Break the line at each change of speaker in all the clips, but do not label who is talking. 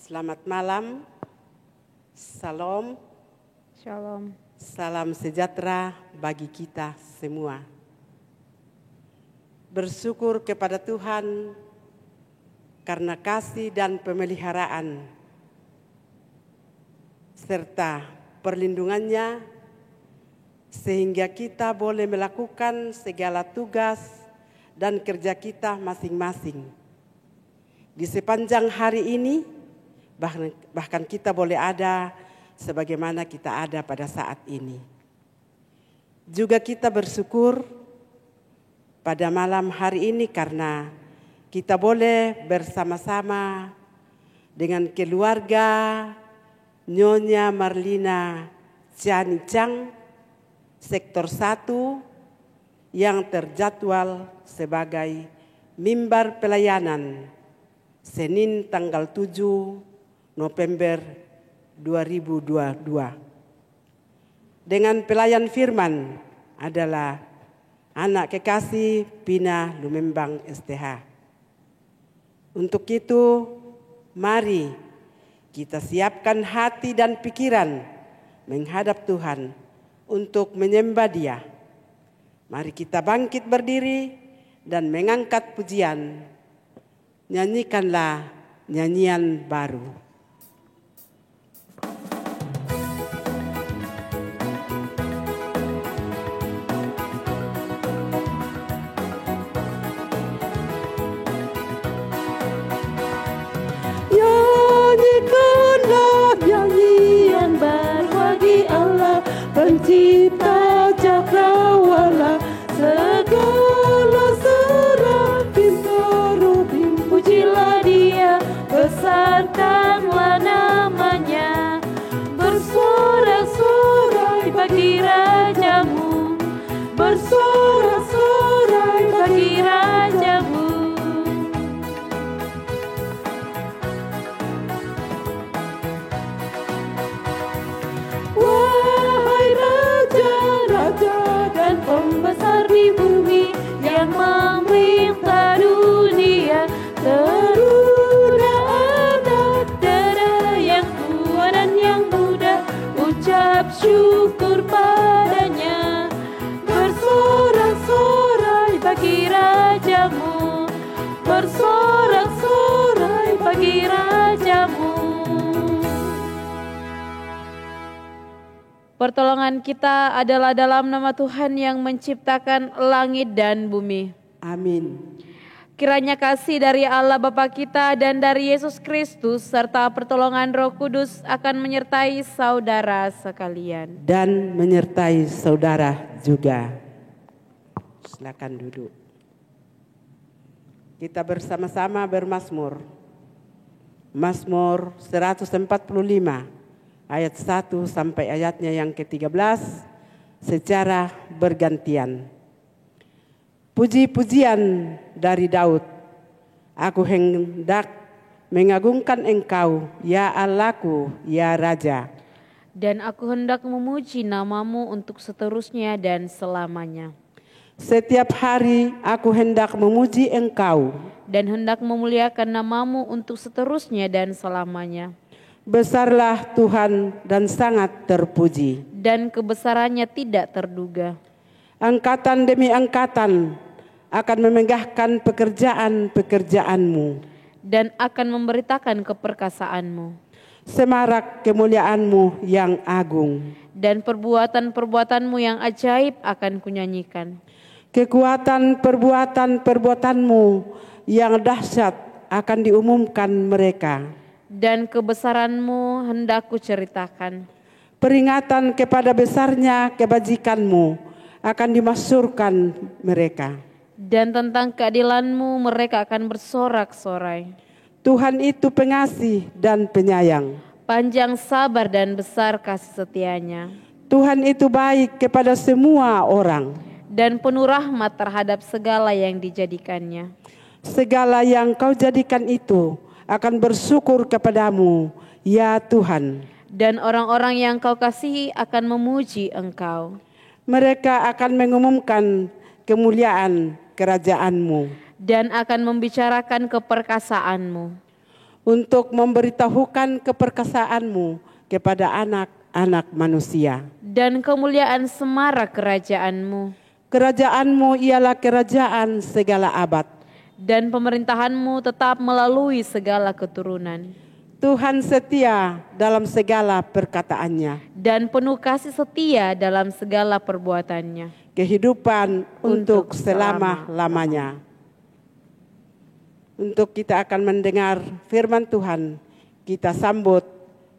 Selamat malam, salam,
Shalom.
salam sejahtera bagi kita semua. Bersyukur kepada Tuhan karena kasih dan pemeliharaan serta perlindungannya sehingga kita boleh melakukan segala tugas dan kerja kita masing-masing. Di sepanjang hari ini, bahkan kita boleh ada sebagaimana kita ada pada saat ini. Juga kita bersyukur pada malam hari ini karena kita boleh bersama-sama dengan keluarga Nyonya Marlina Cianicang, Sektor 1 yang terjadwal sebagai mimbar pelayanan Senin tanggal 7 November 2022. Dengan pelayan firman adalah anak kekasih Pina Lumembang STH. Untuk itu, mari kita siapkan hati dan pikiran menghadap Tuhan untuk menyembah Dia. Mari kita bangkit berdiri dan mengangkat pujian. Nyanyikanlah nyanyian baru.
Pencipta cakrawala, segala serafim kerubim, pujilah Dia, besarkanlah namanya, bersorak-sorai bagi rajamu, bersorak-sorai bagi rajamu. Pembesar di bumi yang memerintah dunia, teruna anak dara yang tua dan yang muda, ucap syukur padanya, bersorak-sorai bagi rajamu, bersorak-sorai bagi rajamu.
Pertolongan kita adalah dalam nama Tuhan yang menciptakan langit dan bumi.
Amin.
Kiranya kasih dari Allah Bapa kita dan dari Yesus Kristus serta pertolongan Roh Kudus akan menyertai saudara sekalian.
Dan menyertai saudara juga. Silakan duduk. Kita bersama-sama bermazmur. Mazmur 145. Ayat 1 sampai ayatnya yang ke-13 secara bergantian. Puji-pujian dari Daud. Aku hendak mengagungkan Engkau, ya Allahku, ya Raja.
Dan aku hendak memuji namamu untuk seterusnya dan selamanya.
Setiap hari aku hendak memuji Engkau.
Dan hendak memuliakan namamu untuk seterusnya dan selamanya.
Besarlah Tuhan dan sangat terpuji.
Dan kebesarannya tidak terduga.
Angkatan demi angkatan akan memegahkan pekerjaan-pekerjaanmu.
Dan akan memberitakan keperkasaanmu.
Semarak kemuliaanmu yang agung.
Dan perbuatan-perbuatanmu yang ajaib akan kunyanyikan.
Kekuatan perbuatan-perbuatanmu yang dahsyat akan diumumkan mereka.
Dan kebesaranmu hendak kuceritakan.
Peringatan kepada besarnya kebajikanmu akan dimasyhurkan mereka.
Dan tentang keadilanmu mereka akan bersorak-sorai.
Tuhan itu pengasih dan penyayang.
Panjang sabar dan besar kasih setianya.
Tuhan itu baik kepada semua orang.
dan penuh rahmat terhadap segala yang dijadikannya.
Segala yang kau jadikan itu akan bersyukur kepadamu, ya Tuhan.
Dan orang-orang yang kau kasihi akan memuji Engkau.
Mereka akan mengumumkan kemuliaan kerajaan-Mu
Dan akan membicarakan keperkasaanmu.
untuk memberitahukan keperkasaan-Mu kepada anak-anak manusia.
Dan kemuliaan semara kerajaanmu.
Kerajaan-Mu ialah kerajaan segala abad.
Dan pemerintahanmu tetap melalui segala keturunan.
Tuhan setia dalam segala perkataannya.
Dan penuh kasih setia dalam segala perbuatannya.
Kehidupan untuk
Untuk
selama-lamanya. Untuk kita akan mendengar firman Tuhan, kita sambut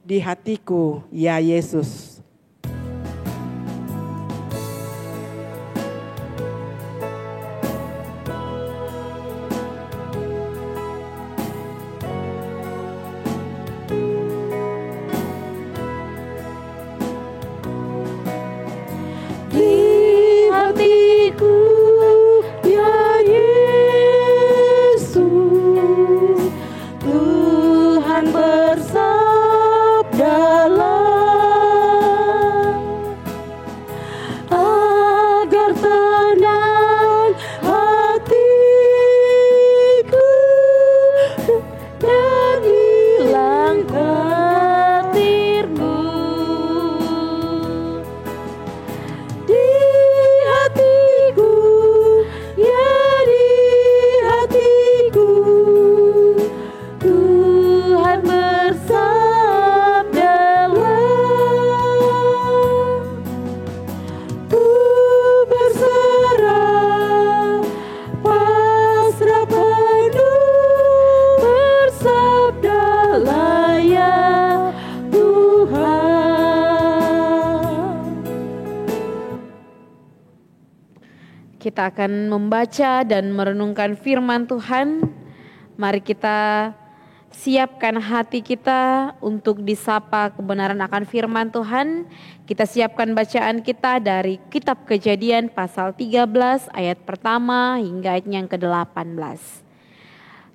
di hatiku, ya Yesus.
Di hatiku, ya Yesus, Tuhan bersabdalah, agar tenang hatiku dan hilang khawatirku. Di hatiku, ya di hatiku, Tuhan bersabdalah, ku berserah, pasrah penuh, bersabdalah ya Tuhan.
Kita akan membaca dan merenungkan firman Tuhan. Mari kita siapkan hati kita untuk disapa kebenaran akan firman Tuhan. Kita siapkan bacaan kita dari kitab Kejadian pasal 13 ayat pertama hingga ayat yang ke-18.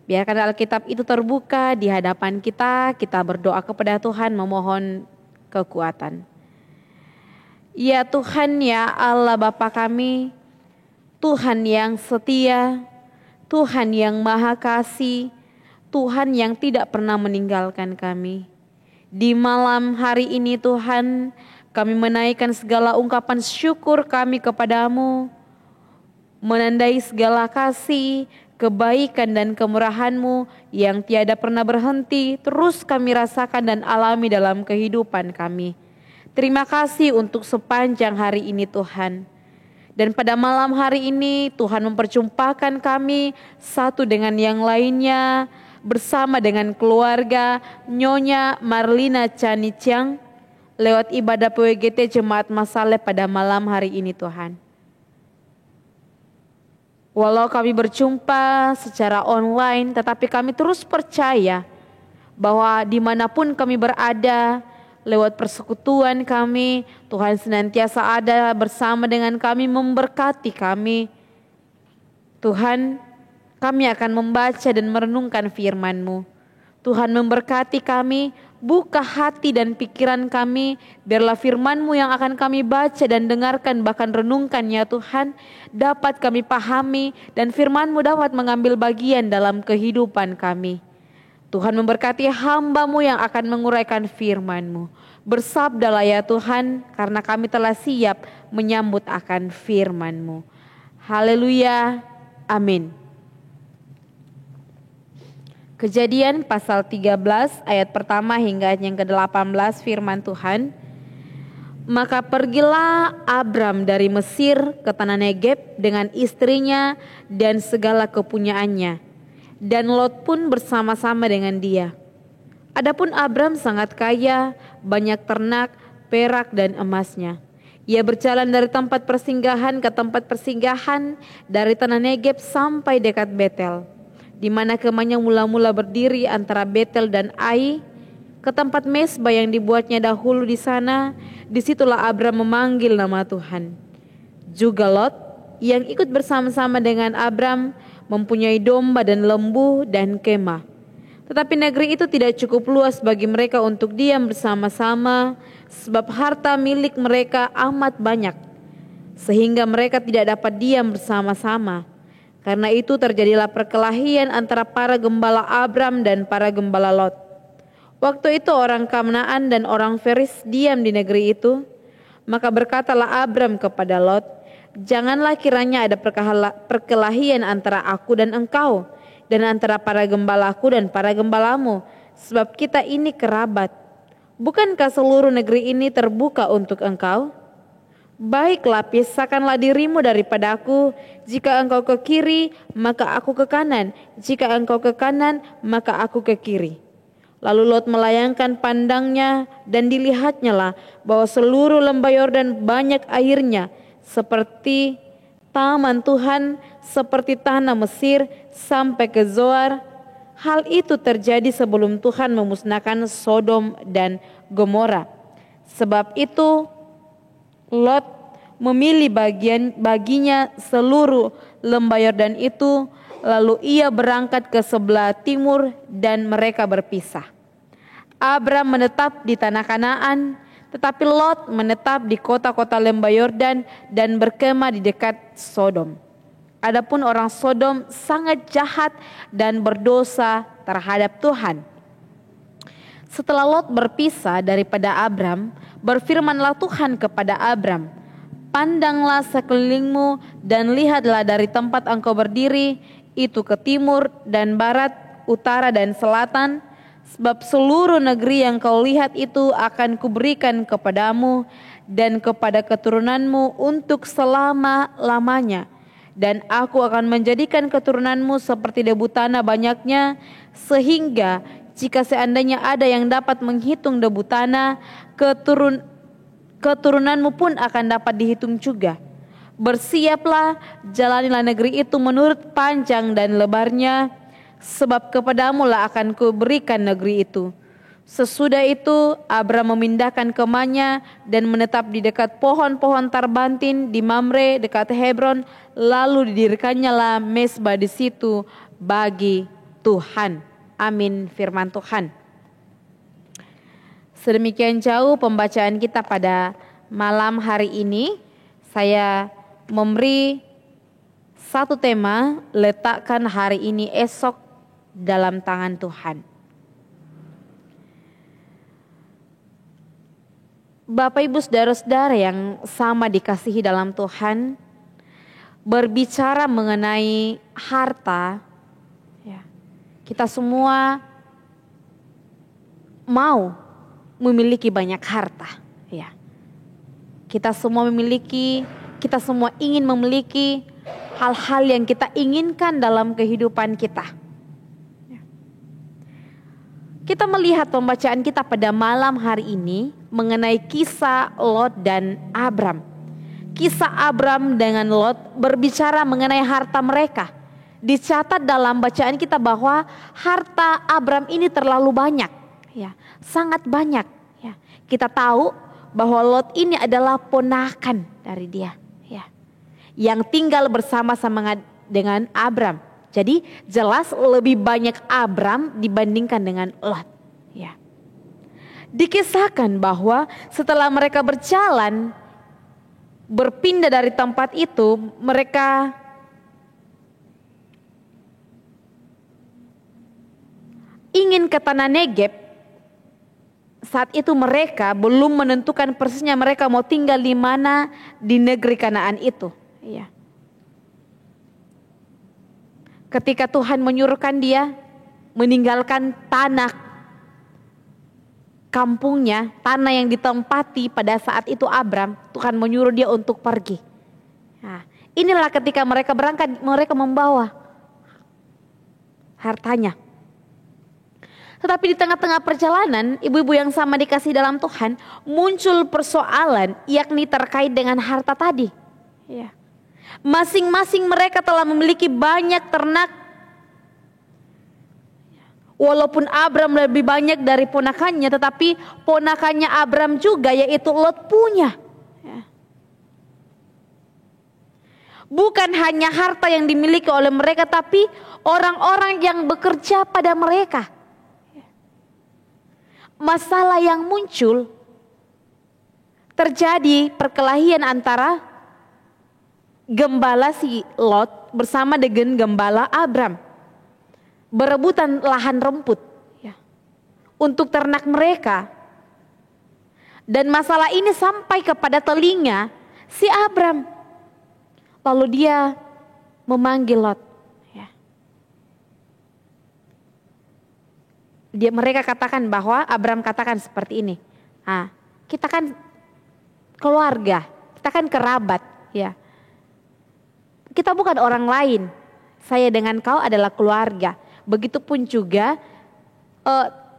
Biarkan Alkitab itu terbuka di hadapan kita berdoa kepada Tuhan memohon kekuatan. Ya Tuhan, ya Allah Bapa kami, Tuhan yang setia, Tuhan yang maha kasih, Tuhan yang tidak pernah meninggalkan kami. Di malam hari ini Tuhan, kami menaikkan segala ungkapan syukur kami kepadamu, menandai segala kasih, kebaikan dan kemurahan-Mu yang tiada pernah berhenti, terus kami rasakan dan alami dalam kehidupan kami. Terima kasih untuk sepanjang hari ini Tuhan. Dan pada malam hari ini Tuhan memperjumpakan kami satu dengan yang lainnya bersama dengan keluarga Nyonya Marlina Caniciang lewat ibadah PWGT Jemaat Masaleh pada malam hari ini Tuhan. Walau kami berjumpa secara online, tetapi kami terus percaya bahwa dimanapun kami berada, lewat persekutuan kami, Tuhan senantiasa ada bersama dengan kami, memberkati kami. Tuhan, kami akan membaca dan merenungkan firman-Mu. Tuhan memberkati kami, buka hati dan pikiran kami, biarlah firman-Mu yang akan kami baca dan dengarkan bahkan renungkan ya Tuhan, dapat kami pahami dan firman-Mu dapat mengambil bagian dalam kehidupan kami. Tuhan memberkati hamba-Mu yang akan menguraikan firman-Mu. Bersabdalah ya Tuhan, karena kami telah siap menyambut akan firman-Mu. Haleluya, amin. Kejadian pasal 13 ayat pertama hingga ayat yang ke-18 firman Tuhan. Maka pergilah Abram dari Mesir ke tanah Negeb dengan istrinya dan segala kepunyaannya. Dan Lot pun bersama-sama dengan dia. Adapun Abram sangat kaya, banyak ternak, perak dan emasnya. Ia berjalan dari tempat persinggahan ke tempat persinggahan, dari tanah Negeb sampai dekat Betel, di mana kemahnya mula-mula berdiri antara Betel dan Ai, ke tempat mesbah yang dibuatnya dahulu di sana. Disitulah Abram memanggil nama Tuhan. Juga Lot yang ikut bersama-sama dengan Abram mempunyai domba dan lembu dan kemah. Tetapi negeri itu tidak cukup luas bagi mereka untuk diam bersama-sama, sebab harta milik mereka amat banyak, sehingga mereka tidak dapat diam bersama-sama. Karena itu terjadilah perkelahian antara para gembala Abram dan para gembala Lot. Waktu itu orang Kanaan dan orang Feris diam di negeri itu. Maka berkatalah Abram kepada Lot, janganlah kiranya ada perkelahian antara aku dan engkau, dan antara para gembalaku dan para gembalamu, sebab kita ini kerabat. Bukankah seluruh negeri ini terbuka untuk engkau? Baiklah, pisahkanlah dirimu daripadaku. Jika engkau ke kiri, maka aku ke kanan. Jika engkau ke kanan, maka aku ke kiri. Lalu Lot melayangkan pandangnya, dan dilihatnya lah bahwa seluruh lembah Yordan banyak airnya, seperti taman Tuhan, seperti tanah Mesir, sampai ke Zoar. Hal itu terjadi sebelum Tuhan memusnahkan Sodom dan Gomora. Sebab itu Lot memilih baginya seluruh lembah Yordan itu, lalu ia berangkat ke sebelah timur dan mereka berpisah. Abram menetap di tanah Kanaan, tetapi Lot menetap di kota-kota lembah Yordan dan berkemah di dekat Sodom. Adapun orang Sodom sangat jahat dan berdosa terhadap Tuhan. Setelah Lot berpisah daripada Abram, berfirmanlah Tuhan kepada Abram, pandanglah sekelilingmu dan lihatlah dari tempat engkau berdiri itu ke timur dan barat, utara dan selatan. Sebab seluruh negeri yang kau lihat itu akan kuberikan kepadamu dan kepada keturunanmu untuk selama-lamanya. Dan aku akan menjadikan keturunanmu seperti debu tanah banyaknya, sehingga jika seandainya ada yang dapat menghitung debu tanah, keturunanmu pun akan dapat dihitung juga. Bersiaplah, jalanilah negeri itu menurut panjang dan lebarnya, sebab kepadamu lah akan kuberikan negeri itu. Sesudah itu Abram memindahkan kemahnya dan menetap di dekat pohon-pohon tarbantin di Mamre dekat Hebron, lalu didirikannya lah mezbah di situ bagi Tuhan. Amin, firman Tuhan. Sedemikian jauh pembacaan kita pada malam hari ini. Saya memberi satu tema, letakkan hari ini esok dalam tangan Tuhan. Bapak Ibu saudara-saudara yang sama dikasihi dalam Tuhan, berbicara mengenai harta, ya, kita semua mau memiliki banyak harta, ya. Kita semua ingin memiliki hal-hal yang kita inginkan dalam kehidupan kita. Kita melihat pembacaan kita pada malam hari ini mengenai kisah Lot dan Abram. Kisah Abram dengan Lot berbicara mengenai harta mereka. Dicatat dalam bacaan kita bahwa harta Abram ini terlalu banyak, ya, sangat banyak. Ya. Kita tahu bahwa Lot ini adalah ponakan dari dia, ya, yang tinggal bersama-sama dengan Abram. Jadi jelas lebih banyak Abram dibandingkan dengan Lot. Ya. Dikisahkan bahwa setelah mereka berjalan, berpindah dari tempat itu, mereka ingin ke tanah Negeb. Saat itu mereka belum menentukan persisnya mereka mau tinggal di mana di negeri Kanaan itu. Ya. Ketika Tuhan menyuruhkan dia meninggalkan tanah kampungnya, tanah yang ditempati pada saat itu Abram, Tuhan menyuruh dia untuk pergi. Nah, inilah ketika mereka berangkat, mereka membawa hartanya. Tetapi di tengah-tengah perjalanan, ibu-ibu yang sama dikasih dalam Tuhan, muncul persoalan yakni terkait dengan harta tadi. Ya. Masing-masing mereka telah memiliki banyak ternak. Walaupun Abram lebih banyak dari ponakannya, tetapi ponakannya Abram juga yaitu Lot punya. Bukan hanya harta yang dimiliki oleh mereka, tapi orang-orang yang bekerja pada mereka. Masalah yang muncul, terjadi perkelahian antara gembala si Lot bersama dengan gembala Abram. Berebutan lahan rumput untuk ternak mereka. Dan masalah ini sampai kepada telinga si Abram. Lalu dia memanggil Lot. Mereka katakan bahwa Abram katakan seperti ini. Kita kan keluarga, kita kan kerabat, ya. Kita bukan orang lain. Saya dengan kau adalah keluarga. Begitupun juga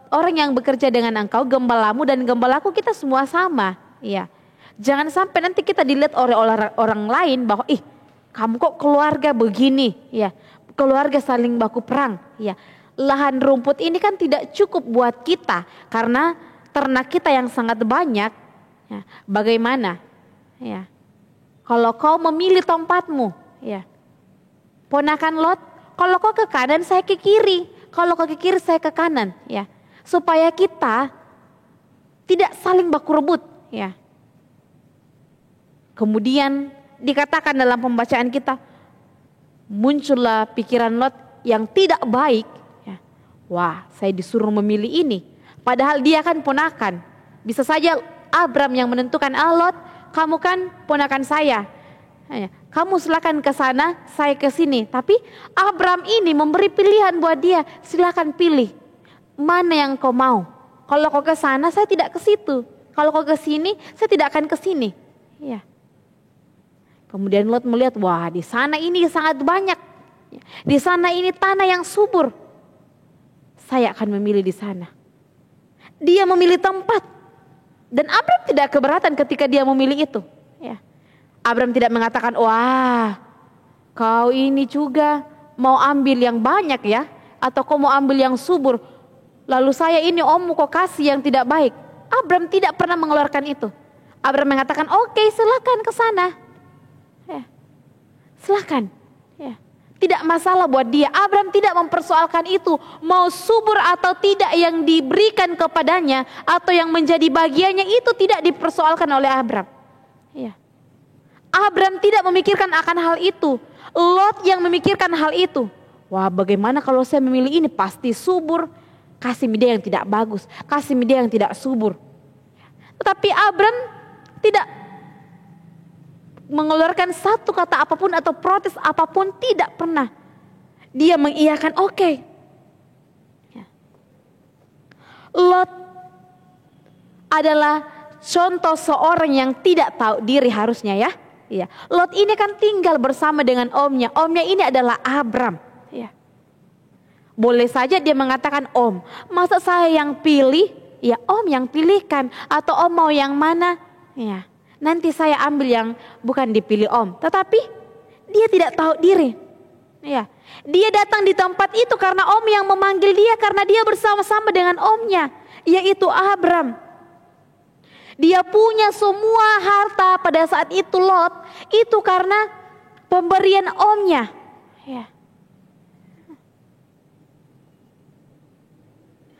orang yang bekerja dengan engkau, gembalamu dan gembalaku, kita semua sama, ya. Jangan sampai nanti kita dilihat oleh orang lain bahwa kamu kok keluarga begini, ya. Keluarga saling baku perang, ya. Lahan rumput ini kan tidak cukup buat kita karena ternak kita yang sangat banyak. Ya. Bagaimana? Ya. Kalau kau memilih tempatmu, ya. Ponakan Lot, kalau kau ke kanan saya ke kiri, kalau kau ke kiri saya ke kanan, ya. Supaya kita tidak saling baku rebut, ya. Kemudian dikatakan dalam pembacaan kita, muncullah pikiran Lot yang tidak baik. Ya. Wah, saya disuruh memilih ini. Padahal dia kan ponakan. Bisa saja Abram yang menentukan, Lot, kamu kan ponakan saya. Ya. Kamu silakan ke sana, saya ke sini. Tapi Abram ini memberi pilihan buat dia, silakan pilih. Mana yang kau mau? Kalau kau ke sana, saya tidak ke situ. Kalau kau ke sini, saya tidak akan ke sini. Ya. Kemudian Lot melihat, wah di sana ini sangat banyak. Di sana ini tanah yang subur. Saya akan memilih di sana. Dia memilih tempat. Dan Abram tidak keberatan ketika dia memilih itu. Ya. Abram tidak mengatakan, wah kau ini juga mau ambil yang banyak ya. Atau kau mau ambil yang subur. Lalu saya ini ommu kau kasih yang tidak baik. Abram tidak pernah mengeluarkan itu. Abram mengatakan, oke, silakan ke sana. Ya. Silakan. Ya. Tidak masalah buat dia. Abram tidak mempersoalkan itu. Mau subur atau tidak yang diberikan kepadanya. Atau yang menjadi bagiannya itu tidak dipersoalkan oleh Abram. Ya. Abram tidak memikirkan akan hal itu. Lot yang memikirkan hal itu. Wah, bagaimana kalau saya memilih ini? Pasti subur. Kasih dia yang tidak bagus. Kasih dia yang tidak subur. Tetapi Abram tidak mengeluarkan satu kata apapun atau protes apapun, tidak pernah. Dia mengiyakan, oke. Ya. Lot adalah contoh seorang yang tidak tahu diri harusnya ya. Ya. Lot ini kan tinggal bersama dengan omnya. Omnya ini adalah Abram. Ya. Boleh saja dia mengatakan, om, masa saya yang pilih? Ya om yang pilihkan. Atau om mau yang mana? Ya. Nanti saya ambil yang bukan dipilih om. Tetapi dia tidak tahu diri. Ya. Dia datang di tempat itu karena om yang memanggil dia. Karena dia bersama-sama dengan omnya. Yaitu Abram. Dia punya semua harta pada saat itu Lot. Itu karena pemberian omnya. Ya.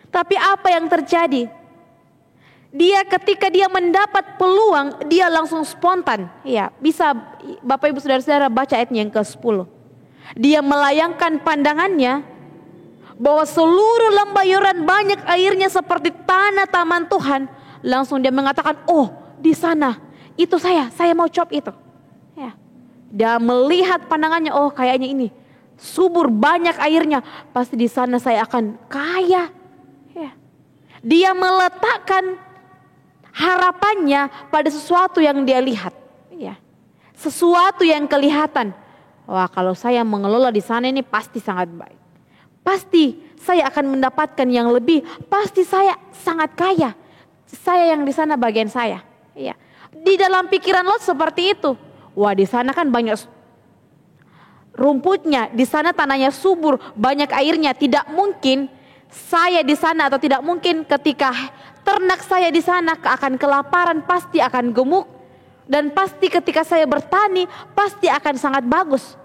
Tapi apa yang terjadi? Dia ketika dia mendapat peluang, dia langsung spontan. Ya, bisa Bapak Ibu Saudara-saudara baca ayatnya yang ke-10. Dia melayangkan pandangannya bahwa seluruh lembah Yordan banyak airnya seperti tanah taman Tuhan. Langsung dia mengatakan, oh di sana, itu saya mau cop itu. Ya. Dia melihat pandangannya, oh kayaknya ini subur banyak airnya, pasti di sana saya akan kaya. Ya. Dia meletakkan harapannya pada sesuatu yang dia lihat, ya. Sesuatu yang kelihatan. Wah, kalau saya mengelola di sana ini pasti sangat baik. Pasti saya akan mendapatkan yang lebih. Pasti saya sangat kaya. Saya yang di sana bagian saya. Ya. Di dalam pikiran Lot seperti itu. Wah, di sana kan banyak rumputnya, di sana tanahnya subur, banyak airnya. Tidak mungkin saya di sana atau tidak mungkin ketika ternak saya di sana akan kelaparan, pasti akan gemuk. Dan pasti ketika saya bertani, pasti akan sangat bagus.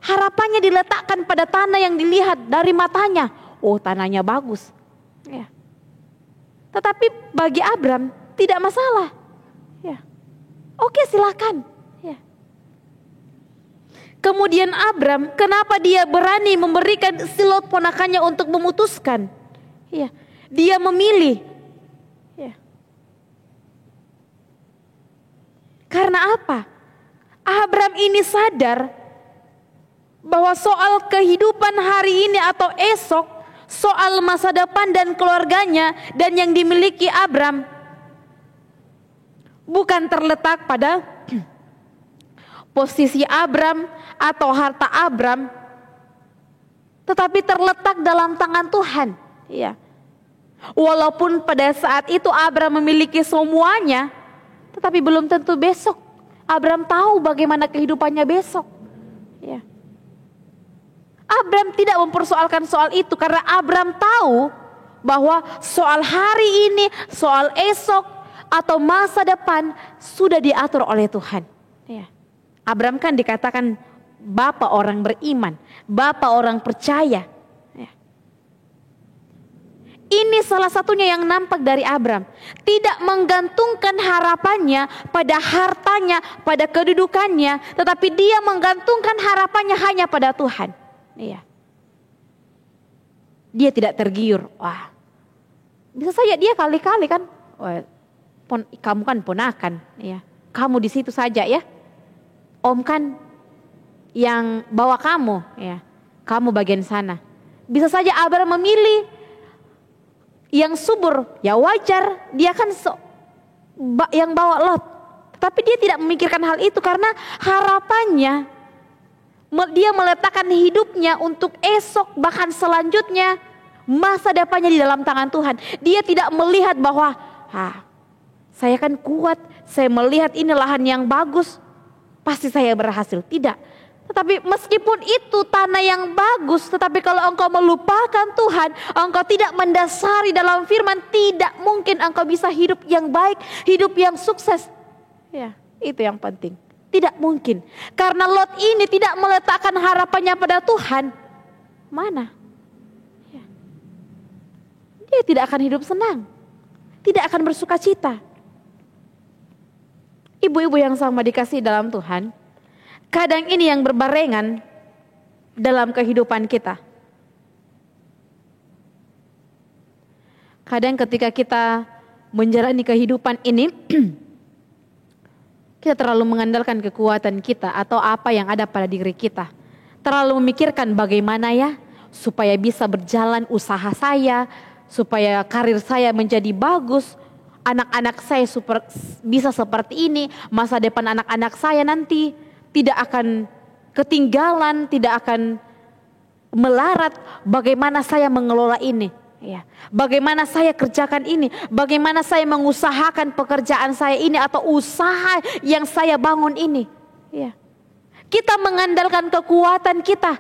Harapannya diletakkan pada tanah yang dilihat dari matanya. Oh, tanahnya bagus. Ya. Tetapi bagi Abram tidak masalah. Ya. Oke, silakan. Ya. Kemudian Abram, kenapa dia berani memberikan si Lot ponakannya untuk memutuskan? Ya. Dia memilih. Ya. Karena apa? Abram ini sadar bahwa soal kehidupan hari ini atau esok, soal masa depan dan keluarganya dan yang dimiliki Abram bukan terletak pada posisi Abram atau harta Abram, tetapi terletak dalam tangan Tuhan. Ya. Walaupun pada saat itu Abram memiliki semuanya, tetapi belum tentu besok Abram tahu bagaimana kehidupannya besok. Ya. Abram tidak mempersoalkan soal itu karena Abram tahu bahwa soal hari ini, soal esok atau masa depan sudah diatur oleh Tuhan. Ya. Abram kan dikatakan bapak orang beriman, bapak orang percaya. Ya. Ini salah satunya yang nampak dari Abram. Tidak menggantungkan harapannya pada hartanya, pada kedudukannya, tetapi dia menggantungkan harapannya hanya pada Tuhan. Iya. Dia tidak tergiur. Wah, bisa saja dia kali-kali kan. Wah, kamu kan ponakan, ya. Kamu di situ saja ya. Om kan yang bawa kamu, ya. Kamu bagian sana. Bisa saja Abram memilih yang subur, ya wajar. Dia kan yang bawa Lot. Tapi dia tidak memikirkan hal itu karena harapannya dia meletakkan hidupnya untuk esok bahkan selanjutnya masa depannya di dalam tangan Tuhan. Dia tidak melihat bahwa saya kan kuat, saya melihat ini lahan yang bagus, pasti saya berhasil. Tidak. Tetapi meskipun itu tanah yang bagus, tetapi kalau engkau melupakan Tuhan, engkau tidak mendasari dalam firman, tidak mungkin engkau bisa hidup yang baik, hidup yang sukses. Ya, itu yang penting. Tidak mungkin. Karena Lot ini tidak meletakkan harapannya pada Tuhan. Mana? Ya. Dia tidak akan hidup senang. Tidak akan bersuka cita. Ibu-ibu yang sama dikasihi dalam Tuhan. Kadang ini yang berbarengan dalam kehidupan kita. Kadang ketika kita menjalani kehidupan ini, kita terlalu mengandalkan kekuatan kita atau apa yang ada pada diri kita. Terlalu memikirkan bagaimana ya supaya bisa berjalan usaha saya, supaya karir saya menjadi bagus, anak-anak saya bisa seperti ini, masa depan anak-anak saya nanti tidak akan ketinggalan, tidak akan melarat, bagaimana saya mengelola ini. Ya, bagaimana saya kerjakan ini, bagaimana saya mengusahakan pekerjaan saya ini atau usaha yang saya bangun ini. Ya. Kita mengandalkan kekuatan kita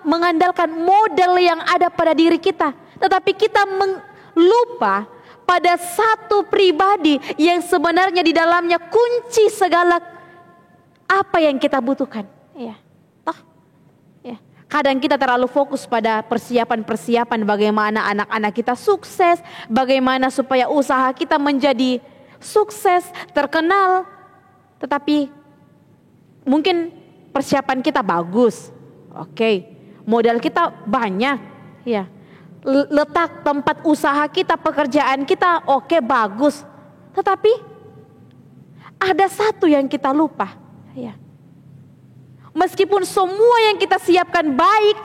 mengandalkan modal yang ada pada diri kita. Tetapi kita lupa pada satu pribadi yang sebenarnya di dalamnya kunci segala apa yang kita butuhkan. Ya. Kadang kita terlalu fokus pada persiapan-persiapan bagaimana anak-anak kita sukses, bagaimana supaya usaha kita menjadi sukses, terkenal. Tetapi mungkin persiapan kita bagus, oke, modal kita banyak, ya. Letak tempat usaha kita, pekerjaan kita, oke, bagus. Tetapi ada satu yang kita lupa, ya. Meskipun semua yang kita siapkan baik,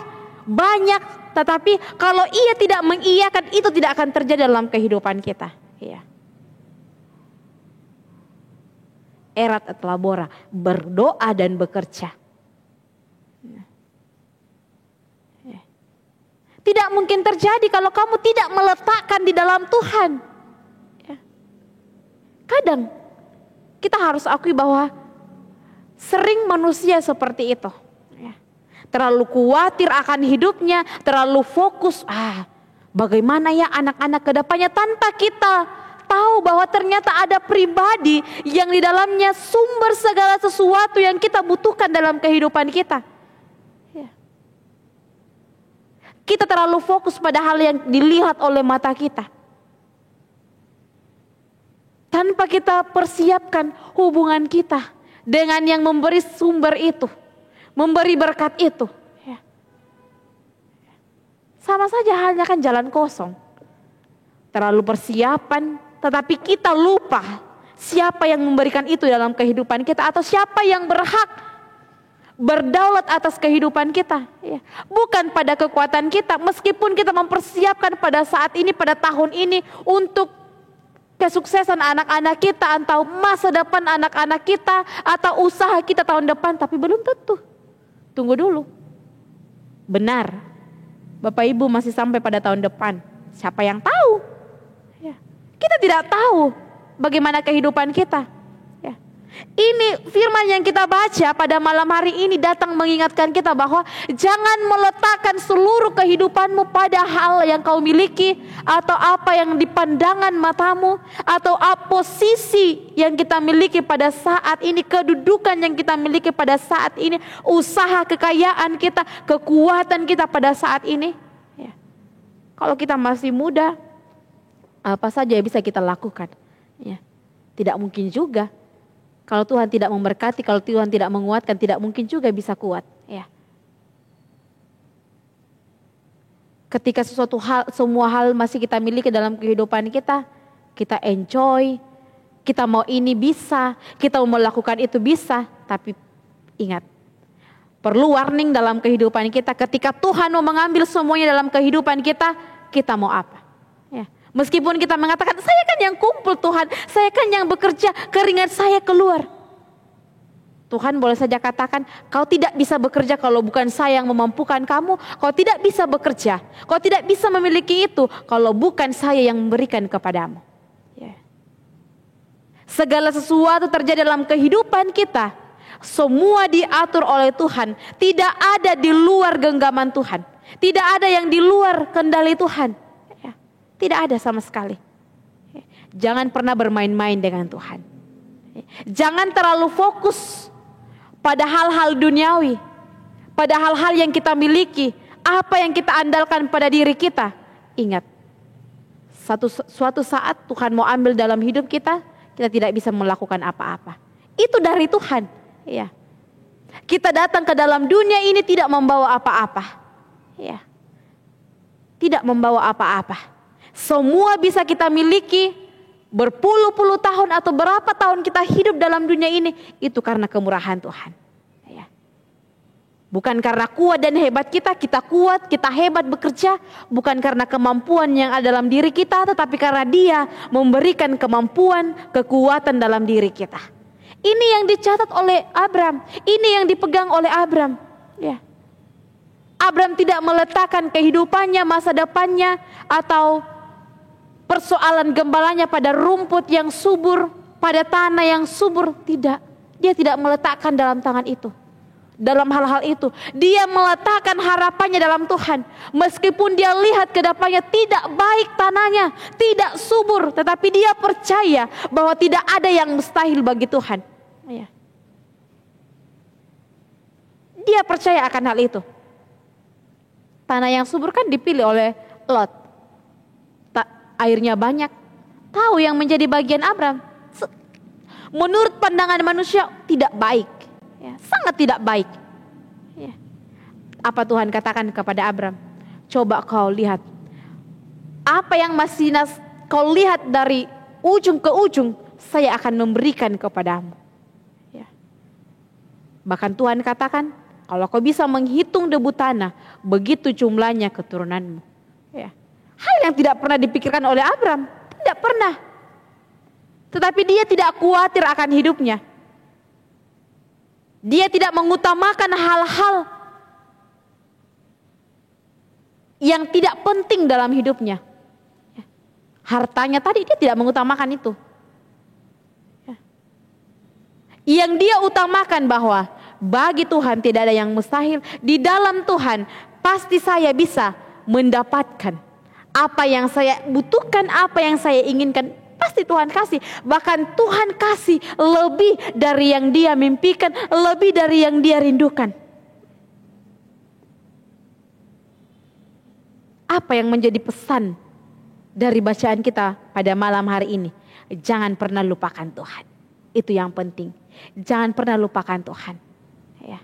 banyak, tetapi kalau ia tidak mengiyakan, itu tidak akan terjadi dalam kehidupan kita. Ya. Erat et labora, berdoa dan bekerja. Ya. Tidak mungkin terjadi kalau kamu tidak meletakkan di dalam Tuhan. Ya. Kadang kita harus akui bahwa sering manusia seperti itu, ya. Terlalu khawatir akan hidupnya, terlalu fokus. Bagaimana ya anak-anak kedepannya tanpa kita tahu bahwa ternyata ada pribadi yang di dalamnya sumber segala sesuatu yang kita butuhkan dalam kehidupan kita. Ya. Kita terlalu fokus pada hal yang dilihat oleh mata kita. Tanpa kita persiapkan hubungan kita dengan yang memberi sumber itu, memberi berkat itu. Ya. Sama saja halnya kan jalan kosong. Terlalu persiapan, tetapi kita lupa siapa yang memberikan itu dalam kehidupan kita, atau siapa yang berhak berdaulat atas kehidupan kita. Ya. Bukan pada kekuatan kita, meskipun kita mempersiapkan pada saat ini, pada tahun ini untuk kesuksesan anak-anak kita, atau masa depan anak-anak kita, atau usaha kita tahun depan, tapi belum tentu. Tunggu dulu. Benar, Bapak Ibu masih sampai pada tahun depan. Siapa yang tahu? Ya. Kita tidak tahu bagaimana kehidupan kita. Ya. Ini firman yang kita baca pada malam hari ini datang mengingatkan kita bahwa jangan meletakkan seluruh kehidupanmu pada hal yang kau miliki, atau apa yang di pandangan matamu, atau posisi yang kita miliki pada saat ini, kedudukan yang kita miliki pada saat ini, usaha kekayaan kita, kekuatan kita pada saat ini. Ya. Kalau kita masih muda, apa saja yang bisa kita lakukan? Ya. Tidak mungkin juga. Kalau Tuhan tidak memberkati, kalau Tuhan tidak menguatkan, tidak mungkin juga bisa kuat. Ya. Ketika semua hal masih kita miliki dalam kehidupan kita, kita enjoy, kita mau ini bisa, kita mau melakukan itu bisa. Tapi ingat, perlu warning dalam kehidupan kita. Ketika Tuhan mau mengambil semuanya dalam kehidupan kita, kita mau apa? Ya. Meskipun kita mengatakan, saya kan yang kumpul Tuhan, saya kan yang bekerja, keringat saya keluar. Tuhan boleh saja katakan, kau tidak bisa bekerja kalau bukan saya yang memampukan kamu. Kau tidak bisa bekerja, kau tidak bisa memiliki itu kalau bukan saya yang memberikan kepadamu. Ya. Segala sesuatu terjadi dalam kehidupan kita, semua diatur oleh Tuhan. Tidak ada di luar genggaman Tuhan. Tidak ada yang di luar kendali Tuhan. Tidak ada sama sekali. Jangan pernah bermain-main dengan Tuhan. Jangan terlalu fokus pada hal-hal duniawi, pada hal-hal yang kita miliki, apa yang kita andalkan pada diri kita. Ingat, suatu saat Tuhan mau ambil dalam hidup kita, kita tidak bisa melakukan apa-apa. Itu dari Tuhan. Ya. Kita datang ke dalam dunia ini tidak membawa apa-apa. Ya. Tidak membawa apa-apa. Semua bisa kita miliki berpuluh-puluh tahun atau berapa tahun kita hidup dalam dunia ini, itu karena kemurahan Tuhan. Ya. Bukan karena kuat dan hebat kita kuat, kita hebat bekerja. Bukan karena kemampuan yang ada dalam diri kita, tetapi karena Dia memberikan kemampuan, kekuatan dalam diri kita. Ini yang dicatat oleh Abram, ini yang dipegang oleh Abram. Ya. Abram tidak meletakkan kehidupannya, masa depannya, atau persoalan gembalanya pada rumput yang subur, pada tanah yang subur. Tidak, dia tidak meletakkan dalam tangan itu. Dalam hal-hal itu, dia meletakkan harapannya dalam Tuhan. Meskipun dia lihat ke depannya tidak baik tanahnya, tidak subur, tetapi dia percaya bahwa tidak ada yang mustahil bagi Tuhan. Dia percaya akan hal itu. Tanah yang subur kan dipilih oleh Lot. Airnya banyak. Tahu yang menjadi bagian Abram. Menurut pandangan manusia tidak baik. Ya, sangat tidak baik. Ya. Apa Tuhan katakan kepada Abram? Coba kau lihat. Apa yang masih kau lihat dari ujung ke ujung, saya akan memberikan kepadamu. Ya. Bahkan Tuhan katakan, kalau kau bisa menghitung debu tanah, begitu jumlahnya keturunanmu. Ya. Hal yang tidak pernah dipikirkan oleh Abram, tidak pernah. Tetapi dia tidak khawatir akan hidupnya. Dia tidak mengutamakan hal-hal yang tidak penting dalam hidupnya. Hartanya tadi dia tidak mengutamakan itu. Yang dia utamakan bahwa bagi Tuhan tidak ada yang mustahil. Di dalam Tuhan pasti saya bisa mendapatkan apa yang saya butuhkan, apa yang saya inginkan, pasti Tuhan kasih. Bahkan Tuhan kasih lebih dari yang dia mimpikan, lebih dari yang dia rindukan. Apa yang menjadi pesan dari bacaan kita pada malam hari ini? Jangan pernah lupakan Tuhan. Itu yang penting. Jangan pernah lupakan Tuhan. Ya.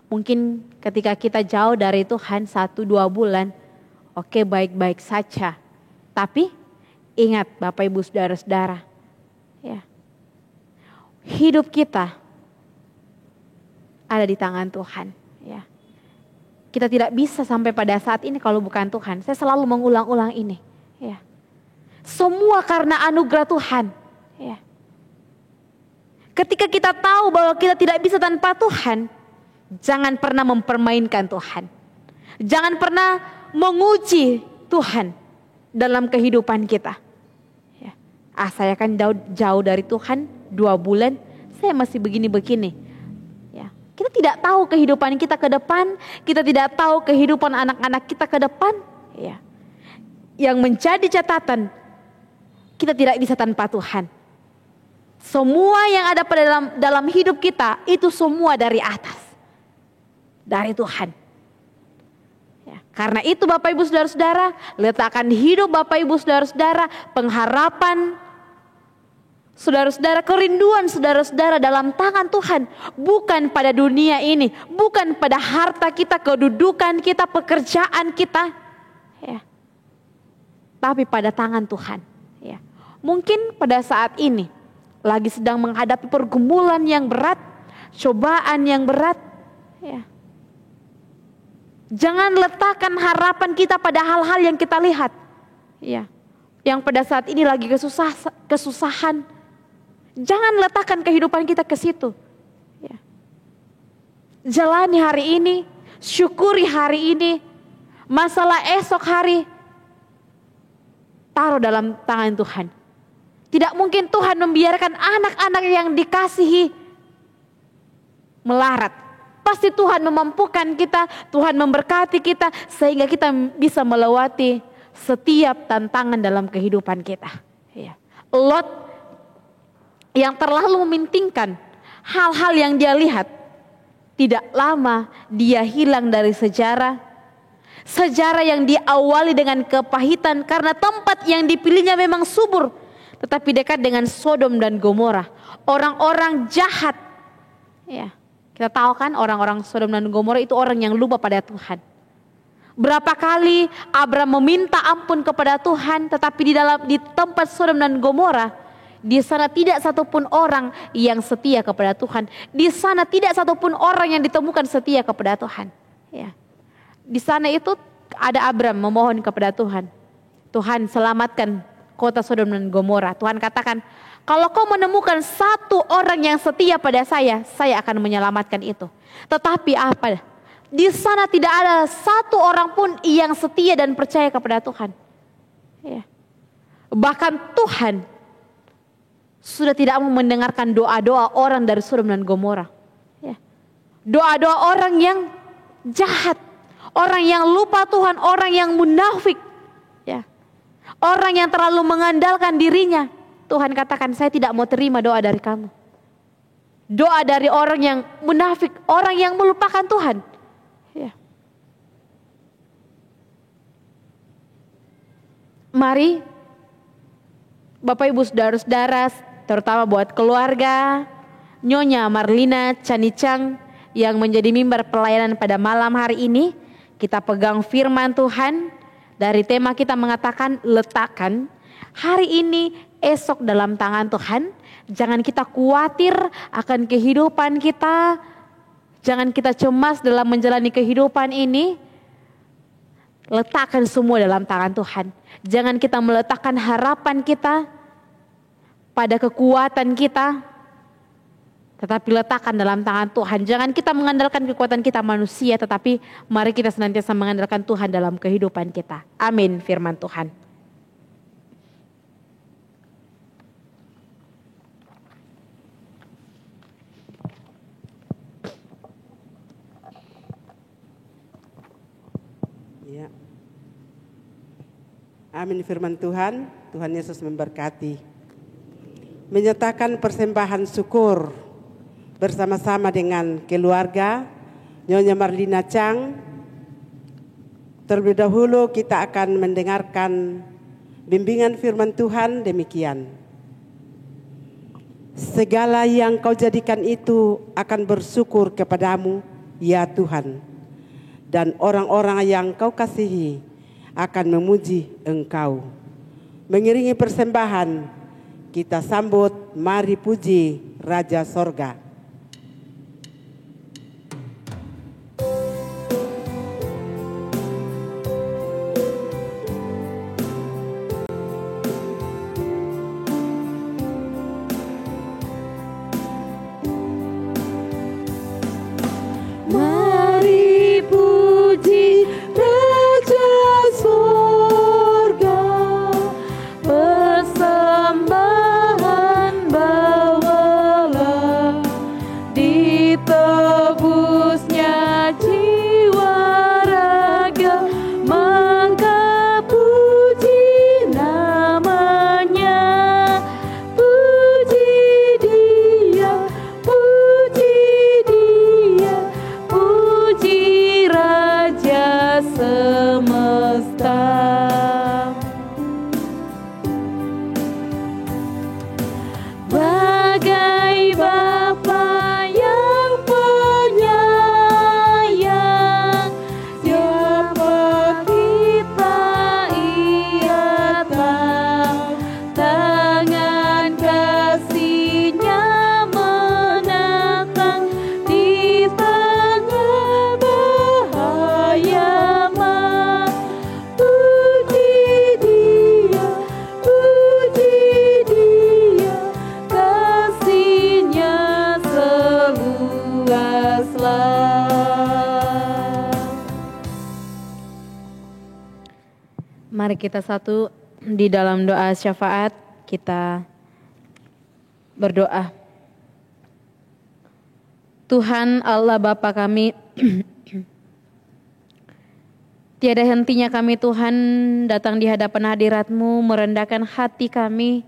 Mungkin ketika kita jauh dari Tuhan 1-2 bulan, oke, baik-baik saja. Tapi ingat Bapak Ibu Saudara-saudara, ya, hidup kita ada di tangan Tuhan. Ya. Kita tidak bisa sampai pada saat ini kalau bukan Tuhan. Saya selalu mengulang-ulang ini. Ya. Semua karena anugerah Tuhan. Ya. Ketika kita tahu bahwa kita tidak bisa tanpa Tuhan, jangan pernah mempermainkan Tuhan. Jangan pernah menguji Tuhan dalam kehidupan kita. Ya. Saya kan jauh dari Tuhan 2 bulan, saya masih begini-begini. Ya. Kita tidak tahu kehidupan kita ke depan, kita tidak tahu kehidupan anak-anak kita ke depan. Ya. Yang menjadi catatan, kita tidak bisa tanpa Tuhan. Semua yang ada pada dalam hidup kita itu semua dari atas, dari Tuhan. Ya, karena itu Bapak Ibu Saudara-saudara, letakkan hidup Bapak Ibu Saudara-saudara, pengharapan saudara-saudara, kerinduan saudara-saudara dalam tangan Tuhan. Bukan pada dunia ini, bukan pada harta kita, kedudukan kita, pekerjaan kita, ya, tapi pada tangan Tuhan. Ya. Mungkin pada saat ini lagi sedang menghadapi pergumulan yang berat, cobaan yang berat. Ya. Jangan letakkan harapan kita pada hal-hal yang kita lihat. Ya. Yang pada saat ini lagi kesusahan. Jangan letakkan kehidupan kita ke situ. Ya. Jalani hari ini, syukuri hari ini, masalah esok hari, taruh dalam tangan Tuhan. Tidak mungkin Tuhan membiarkan anak-anak yang dikasihi melarat. Pasti Tuhan memampukan kita, Tuhan memberkati kita sehingga kita bisa melewati setiap tantangan dalam kehidupan kita. Ya. Lot yang terlalu mementingkan hal-hal yang dia lihat, tidak lama dia hilang dari sejarah. Sejarah yang diawali dengan kepahitan karena tempat yang dipilihnya memang subur, tetapi dekat dengan Sodom dan Gomora, orang-orang jahat. Ya, kita tahu kan orang-orang Sodom dan Gomora itu orang yang lupa pada Tuhan. Berapa kali Abraham meminta ampun kepada Tuhan, tetapi di tempat Sodom dan Gomora, di sana tidak satupun orang yang setia kepada Tuhan. Di sana tidak satupun orang yang ditemukan setia kepada Tuhan. Ya. Di sana itu ada Abraham memohon kepada Tuhan. Tuhan, selamatkan kota Sodom dan Gomora. Tuhan katakan, kalau kau menemukan satu orang yang setia pada saya akan menyelamatkan itu. Tetapi apa? Di sana tidak ada satu orang pun yang setia dan percaya kepada Tuhan. Ya. Bahkan Tuhan sudah tidak mau mendengarkan doa-doa orang dari Sodom dan Gomora. Ya. Doa-doa orang yang jahat, orang yang lupa Tuhan, orang yang munafik, ya. Orang yang terlalu mengandalkan dirinya. Tuhan katakan, saya tidak mau terima doa dari kamu. Doa dari orang yang munafik, orang yang melupakan Tuhan. Ya. Mari Bapak Ibu Saudara-saudara, terutama buat keluarga Nyonya Marlina Canicang yang menjadi mimbar pelayanan pada malam hari ini, kita pegang firman Tuhan. Dari tema kita mengatakan letakkan hari ini, esok dalam tangan Tuhan. Jangan kita khawatir akan kehidupan kita. Jangan kita cemas dalam menjalani kehidupan ini. Letakkan semua dalam tangan Tuhan. Jangan kita meletakkan harapan kita pada kekuatan kita, tetapi letakkan dalam tangan Tuhan. Jangan kita mengandalkan kekuatan kita manusia, tetapi mari kita senantiasa mengandalkan Tuhan dalam kehidupan kita. Amin, firman Tuhan.
Ya. Amin, firman Tuhan. Tuhan Yesus memberkati. menyatakan persembahan syukur bersama-sama dengan keluarga Nyonya Marlina Chang. Terlebih dahulu kita akan mendengarkan bimbingan firman Tuhan demikian. Segala yang kau jadikan itu akan bersyukur kepadamu, ya Tuhan. Dan orang-orang yang kau kasihi akan memuji Engkau. Mengiringi persembahan, kita sambut mari puji Raja Sorga.
Mari puji Raja Sorga, persembahan bawalah, ditebusnya jiwa raga, maka puji namanya, puji dia, puji Raja semesta. Bagai Bapa yang penyayang, siapa kita Ia tahu, tangan kasih-Nya menatang di tengah bahaya. Puji Dia, kasih-Nya seluas laut.
Mari kita satu di dalam doa syafaat, kita berdoa. Tuhan Allah Bapa kami, tiada hentinya kami Tuhan datang di hadapan hadirat-Mu, merendahkan hati kami,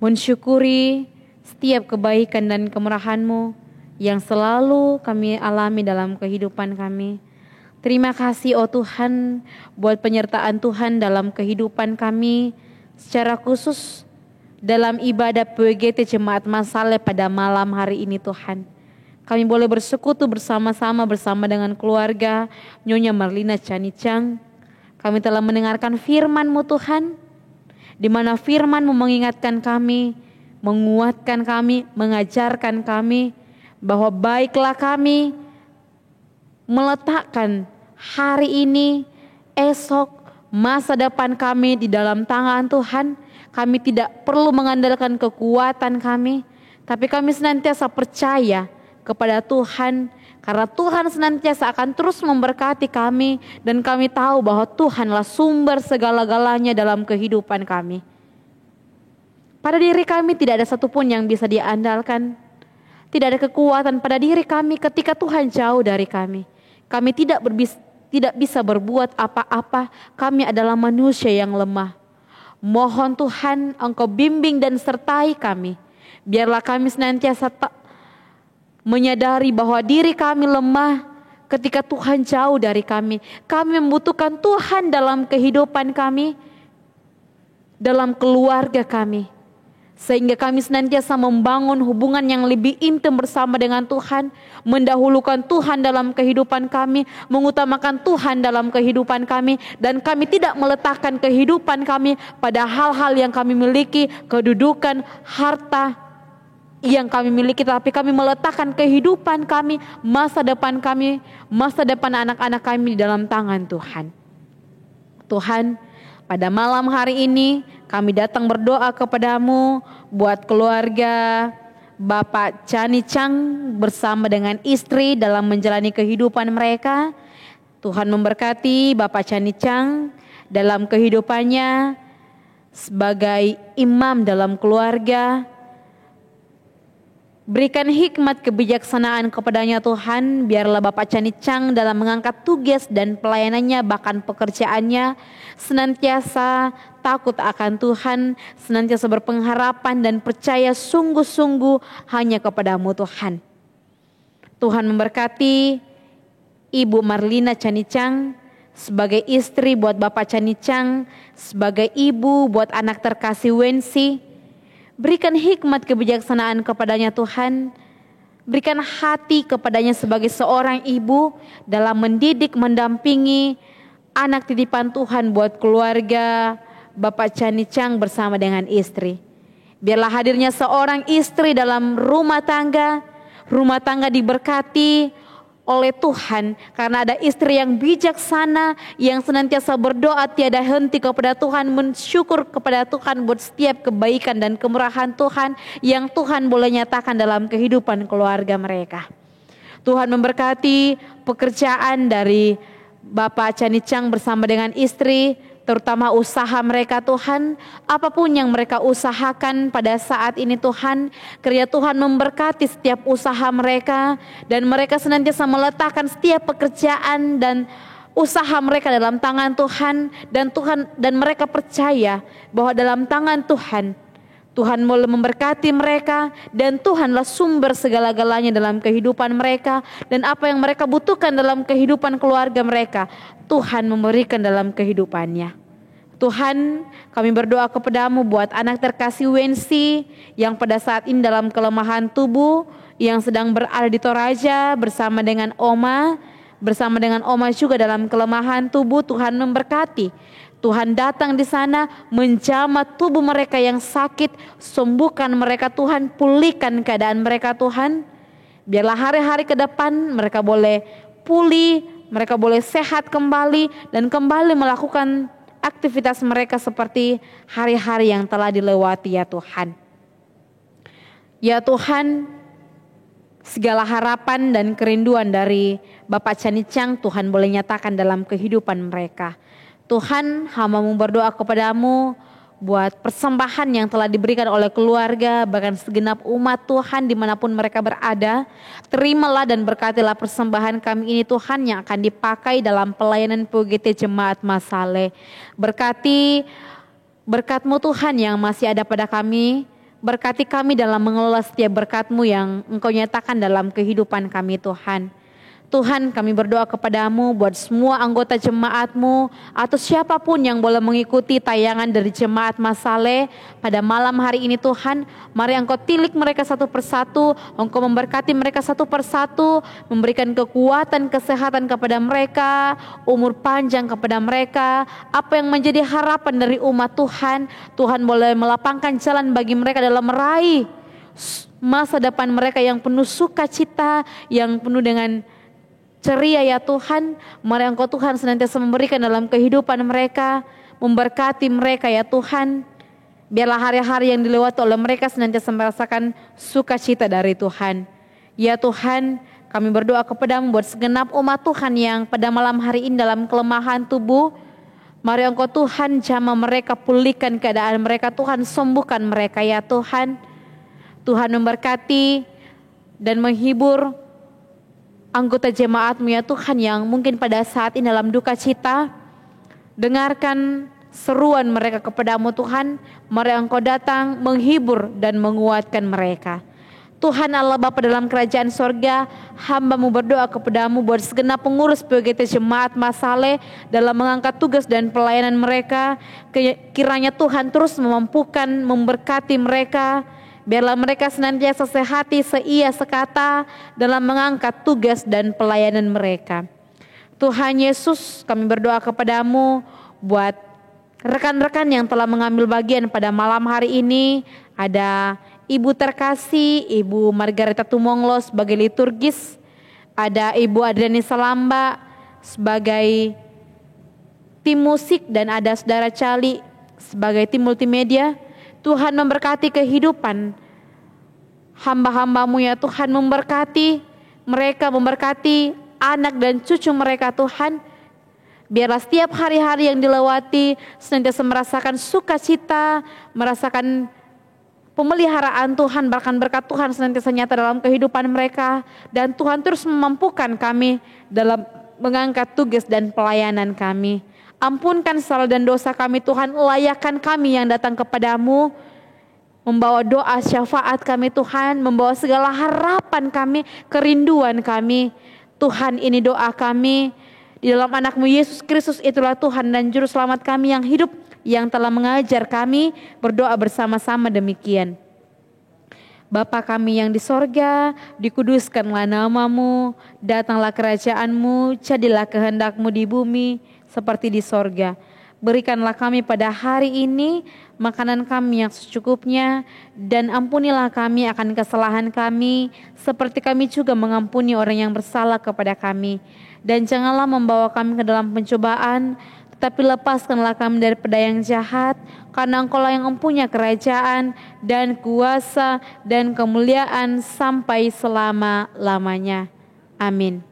mensyukuri setiap kebaikan dan kemurahan-Mu yang selalu kami alami dalam kehidupan kami. Terima kasih oh Tuhan buat penyertaan Tuhan dalam kehidupan kami, secara khusus dalam ibadah PWGT Jemaat Masale pada malam hari ini Tuhan. Kami boleh bersekutu bersama-sama bersama dengan keluarga Nyonya Marlina Chang. Kami telah mendengarkan firman-Mu Tuhan, di mana firman-Mu mengingatkan kami, menguatkan kami, mengajarkan kami bahwa baiklah kami meletakkan hari ini, esok, masa depan kami di dalam tangan Tuhan. Kami tidak perlu mengandalkan kekuatan kami, tapi kami senantiasa percaya kepada Tuhan, karena Tuhan senantiasa akan terus memberkati kami, dan kami tahu bahwa Tuhanlah sumber segala-galanya dalam kehidupan kami. Pada diri kami tidak ada satupun yang bisa diandalkan, tidak ada kekuatan pada diri kami ketika Tuhan jauh dari kami. Kami tidak bisa berbuat apa-apa, kami adalah manusia yang lemah. Mohon Tuhan Engkau bimbing dan sertai kami. Biarlah kami senantiasa menyadari bahwa diri kami lemah ketika Tuhan jauh dari kami. Kami membutuhkan Tuhan dalam kehidupan kami, dalam keluarga kami. Sehingga kami senantiasa membangun hubungan yang lebih intim bersama dengan Tuhan, mendahulukan Tuhan dalam kehidupan kami, mengutamakan Tuhan dalam kehidupan kami, dan kami tidak meletakkan kehidupan kami pada hal-hal yang kami miliki, kedudukan, harta yang kami miliki, tapi kami meletakkan kehidupan kami, masa depan kami, masa depan anak-anak kami di dalam tangan Tuhan. Tuhan, pada malam hari ini kami datang berdoa kepadamu buat keluarga Bapak Chani Chang bersama dengan istri dalam menjalani kehidupan mereka. Tuhan memberkati Bapak Chani Chang dalam kehidupannya sebagai imam dalam keluarga. Berikan hikmat kebijaksanaan kepadanya Tuhan, biarlah Bapak Canicang dalam mengangkat tugas dan pelayanannya bahkan pekerjaannya senantiasa takut akan Tuhan, senantiasa berpengharapan dan percaya sungguh-sungguh hanya kepadamu Tuhan. Tuhan memberkati Ibu Marlina Canicang sebagai istri buat Bapak Canicang, sebagai ibu buat anak terkasih Wensi. Berikan hikmat kebijaksanaan kepadanya Tuhan. Berikan hati kepadanya sebagai seorang ibu dalam mendidik, mendampingi anak titipan Tuhan buat keluarga Bapak Canicang bersama dengan istri. Biarlah hadirnya seorang istri dalam rumah tangga diberkati oleh Tuhan, karena ada istri yang bijaksana, yang senantiasa berdoa tiada henti kepada Tuhan, mensyukur kepada Tuhan buat setiap kebaikan dan kemurahan Tuhan yang Tuhan boleh nyatakan dalam kehidupan keluarga mereka. Tuhan memberkati pekerjaan dari Bapak Canicang bersama dengan istri, terutama usaha mereka Tuhan, apapun yang mereka usahakan pada saat ini Tuhan, kiranya Tuhan memberkati setiap usaha mereka dan mereka senantiasa meletakkan setiap pekerjaan dan usaha mereka dalam tangan Tuhan, dan mereka percaya bahwa dalam tangan Tuhan boleh memberkati mereka, dan Tuhanlah sumber segala-galanya dalam kehidupan mereka, dan apa yang mereka butuhkan dalam kehidupan keluarga mereka, Tuhan memberikan dalam kehidupannya. Tuhan, kami berdoa kepadamu buat anak terkasih Wensi yang pada saat ini dalam kelemahan tubuh, yang sedang berada di Toraja bersama dengan Oma juga dalam kelemahan tubuh. Tuhan memberkati. Tuhan datang di sana menjamah tubuh mereka yang sakit, sembuhkan mereka Tuhan, pulihkan keadaan mereka Tuhan. Biarlah hari-hari ke depan mereka boleh pulih, mereka boleh sehat kembali dan kembali melakukan aktivitas mereka seperti hari-hari yang telah dilewati ya Tuhan. Ya Tuhan, segala harapan dan kerinduan dari Bapak Canicang Tuhan boleh nyatakan dalam kehidupan mereka. Tuhan, hamba-Mu berdoa kepadamu buat persembahan yang telah diberikan oleh keluarga, bahkan segenap umat Tuhan dimanapun mereka berada. Terimalah dan berkatilah persembahan kami ini Tuhan yang akan dipakai dalam pelayanan PUGT Jemaat Masale. Berkati berkat-Mu Tuhan yang masih ada pada kami. Berkati kami dalam mengelola setiap berkat-Mu yang Engkau nyatakan dalam kehidupan kami Tuhan. Tuhan, kami berdoa kepadamu buat semua anggota jemaat-Mu atau siapapun yang boleh mengikuti tayangan dari Jemaat Masale pada malam hari ini Tuhan. Mari Engkau tilik mereka satu persatu, Engkau memberkati mereka satu persatu, memberikan kekuatan, kesehatan kepada mereka, umur panjang kepada mereka. Apa yang menjadi harapan dari umat Tuhan, Tuhan boleh melapangkan jalan bagi mereka dalam meraih masa depan mereka yang penuh sukacita, yang penuh dengan ceria ya Tuhan. Mari Engkau Tuhan senantiasa memberikan dalam kehidupan mereka, memberkati mereka ya Tuhan. Biarlah hari-hari yang dilewati oleh mereka senantiasa merasakan sukacita dari Tuhan. Ya Tuhan, kami berdoa kepadamu buat segenap umat Tuhan yang pada malam hari ini dalam kelemahan tubuh. Mari Engkau Tuhan jamah mereka, pulihkan keadaan mereka Tuhan, sembuhkan mereka ya Tuhan. Tuhan memberkati dan menghibur anggota jemaat-Mu ya Tuhan yang mungkin pada saat ini dalam duka cita. Dengarkan seruan mereka kepadamu Tuhan. Mari Engkau datang menghibur dan menguatkan mereka. Tuhan Allah Bapa dalam kerajaan sorga, hamba-Mu berdoa kepadamu buat segenap pengurus PUGT Jemaat Masale dalam mengangkat tugas dan pelayanan mereka. Kiranya Tuhan terus memampukan, memberkati mereka. Biarlah mereka senantiasa sehati, seia, sekata dalam mengangkat tugas dan pelayanan mereka. Tuhan Yesus, kami berdoa kepadamu buat rekan-rekan yang telah mengambil bagian pada malam hari ini. Ada Ibu terkasih, Ibu Margareta Tumonglo sebagai liturgis. Ada Ibu Adriani Salamba sebagai tim musik, dan ada Saudara Cali sebagai tim multimedia. Tuhan memberkati kehidupan hamba-hamba-Mu ya Tuhan, memberkati mereka, memberkati anak dan cucu mereka Tuhan. Biarlah setiap hari-hari yang dilewati senantiasa merasakan sukacita, merasakan pemeliharaan Tuhan, bahkan berkat Tuhan senantiasa nyata dalam kehidupan mereka. Dan Tuhan terus memampukan kami dalam mengangkat tugas dan pelayanan kami. Ampunkan salah dan dosa kami Tuhan, layakkan kami yang datang kepadamu, membawa doa syafaat kami Tuhan, membawa segala harapan kami, kerinduan kami. Tuhan, ini doa kami, di dalam anak-Mu Yesus Kristus, itulah Tuhan dan Juru Selamat kami yang hidup, yang telah mengajar kami berdoa bersama-sama demikian. Bapa kami yang di sorga, dikuduskanlah nama-Mu, datanglah kerajaan-Mu, jadilah kehendak-Mu di bumi seperti di sorga. Berikanlah kami pada hari ini makanan kami yang secukupnya, dan ampunilah kami akan kesalahan kami, seperti kami juga mengampuni orang yang bersalah kepada kami. Dan janganlah membawa kami ke dalam pencobaan, tetapi lepaskanlah kami daripada yang jahat, karena Engkau-lah yang mempunyai kerajaan dan kuasa dan kemuliaan sampai selama-lamanya. Amin.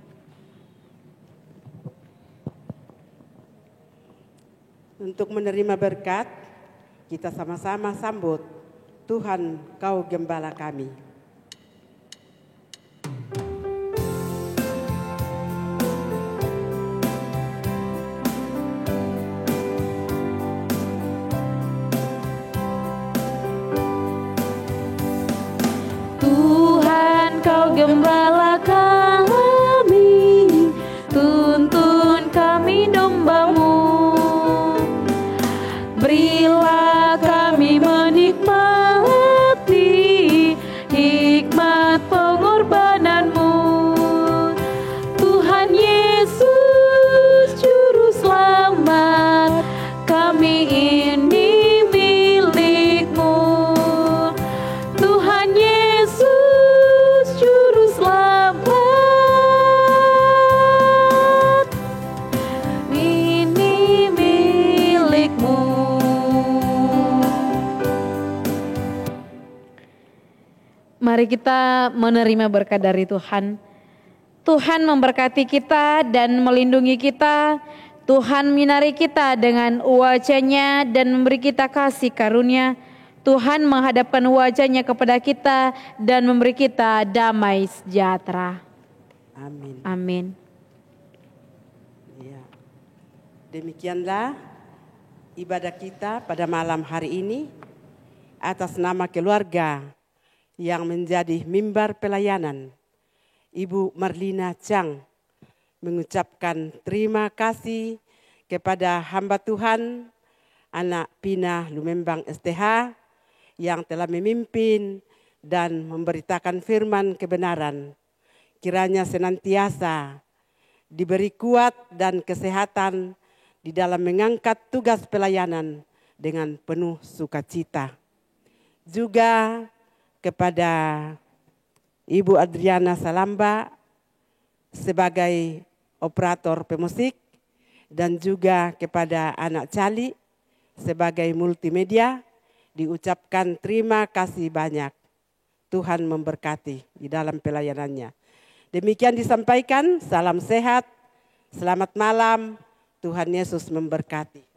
Untuk menerima berkat, kita sama-sama sambut, Tuhan Kau Gembala kami.
Tuhan Kau Gembala kami, tuntun kami domba-Mu. Berilah kami menikmati hikmat pengorbanan-Mu. Tuhan Yesus Juru Selamat, kami ini milik-Mu. Tuhan Yesus Juru Selamat, ini milik-Mu.
Mari kita menerima berkat dari Tuhan. Tuhan memberkati kita dan melindungi kita. Tuhan menyinari kita dengan wajah-Nya dan memberi kita kasih karunia. Tuhan menghadapkan wajah-Nya kepada kita dan memberi kita damai sejahtera.
Amin.
Amin.
Ya. Demikianlah ibadah kita pada malam hari ini atas nama keluarga yang menjadi mimbar pelayanan. Ibu Marlina Chang mengucapkan terima kasih kepada hamba Tuhan Anak Pina Lumembang STH yang telah memimpin dan memberitakan firman kebenaran. Kiranya senantiasa diberi kuat dan kesehatan di dalam mengangkat tugas pelayanan dengan penuh sukacita. Juga kepada Ibu Adriana Salamba sebagai operator pemusik, dan juga kepada anak Cali sebagai multimedia, diucapkan terima kasih banyak. Tuhan memberkati di dalam pelayanannya. Demikian disampaikan, salam sehat, selamat malam, Tuhan Yesus memberkati.